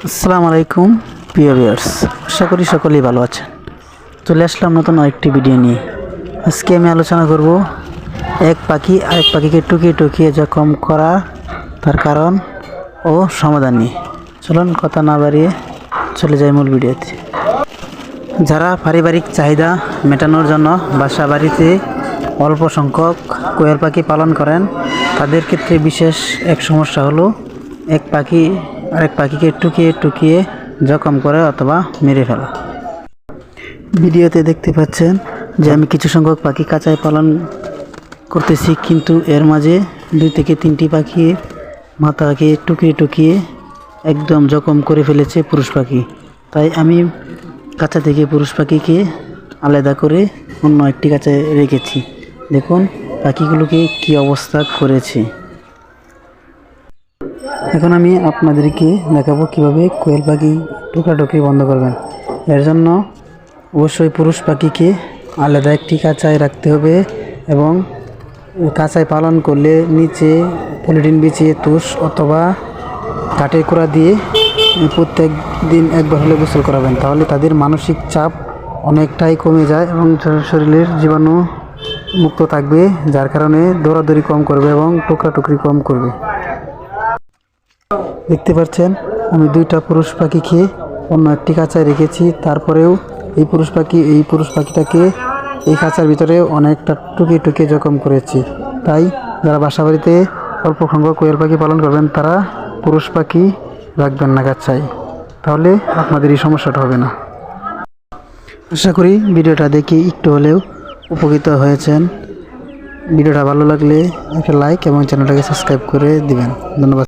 আসসালামু আলাইকুম প্রিয় ভিউয়ার্স, আশা করি সকলেই ভালো আছেন। চলে আসলাম নতুন আরেকটি ভিডিও নিয়ে। আজকে আমি আলোচনা করব এক পাখি আরেক পাখিকে টুকিয়ে টুকিয়ে জখম করা, তার কারণ ও সমাধান নিয়ে। চলুন কথা না বাড়িয়ে চলে যাই মূল ভিডিওতে। যারা পারিবারিক চাহিদা মেটানোর জন্য বাসা বাড়িতে অল্প সংখ্যক কোয়েল পাখি পালন করেন, তাদের ক্ষেত্রে বিশেষ এক সমস্যা হলো এক পাখি আরেক পাখিকে টুকিয়ে টুকিয়ে জখম করে অথবা মেরে ফেলা। ভিডিওতে দেখতে পাচ্ছেন যে আমি কিছু সংখ্যক পাখি কাঁচায় পালন করতেছি, কিন্তু এর মাঝে 2 থেকে 3টি পাখির মাথাকে টুকিয়ে টুকিয়ে একদম জখম করে ফেলেছে পুরুষ পাখি। তাই আমি কাঁচা থেকে পুরুষ পাখিকে আলাদা করে অন্য একটি কাঁচায় রেখেছি। দেখুন পাখিগুলোকে কি অবস্থা করেছে। এখন আমি আপনাদেরকে দেখাবো কিভাবে কোয়েল পাখি টোকাটুকি বন্ধ করবেন। এর জন্য অবশ্যই পুরুষ পাখিকে আলাদা একটি কাঁচায় রাখতে হবে এবং কাঁচায় পালন করলে নিচে পলিথিন বিছিয়ে তুষ অথবা কাঠের কুড়া দিয়ে প্রত্যেক দিন একবার হলে গোসল করাবেন। তাহলে তাদের মানসিক চাপ অনেকটাই কমে যায় এবং শরীরের জীবাণু মুক্ত থাকবে, যার কারণে দৌড়াদৌড়ি কম করবে এবং টোকরাটুকরি কম করবে। দেখতে পাচ্ছেন আমি 2টা পুরুষ পাখিকে অন্য একটি কাঁচায় রেখেছি। তারপরেও এই পুরুষ পাখিটাকে এই কাঁচার ভিতরে অনেকটা টুকিয়ে টুকিয়ে জখম করেছি। তাই যারা বাসা বাড়িতে অল্প সংখ্যক কোয়েল পাখি পালন করবেন, তারা পুরুষ পাখি রাখবেন না কাঁচায়, তাহলে আপনাদের এই সমস্যাটা হবে না। আশা করি ভিডিওটা দেখে একটু হলেও উপকৃত হয়েছেন। ভিডিওটা ভালো লাগলে একটা লাইক এবং চ্যানেলটাকে সাবস্ক্রাইব করে দিবেন। ধন্যবাদ।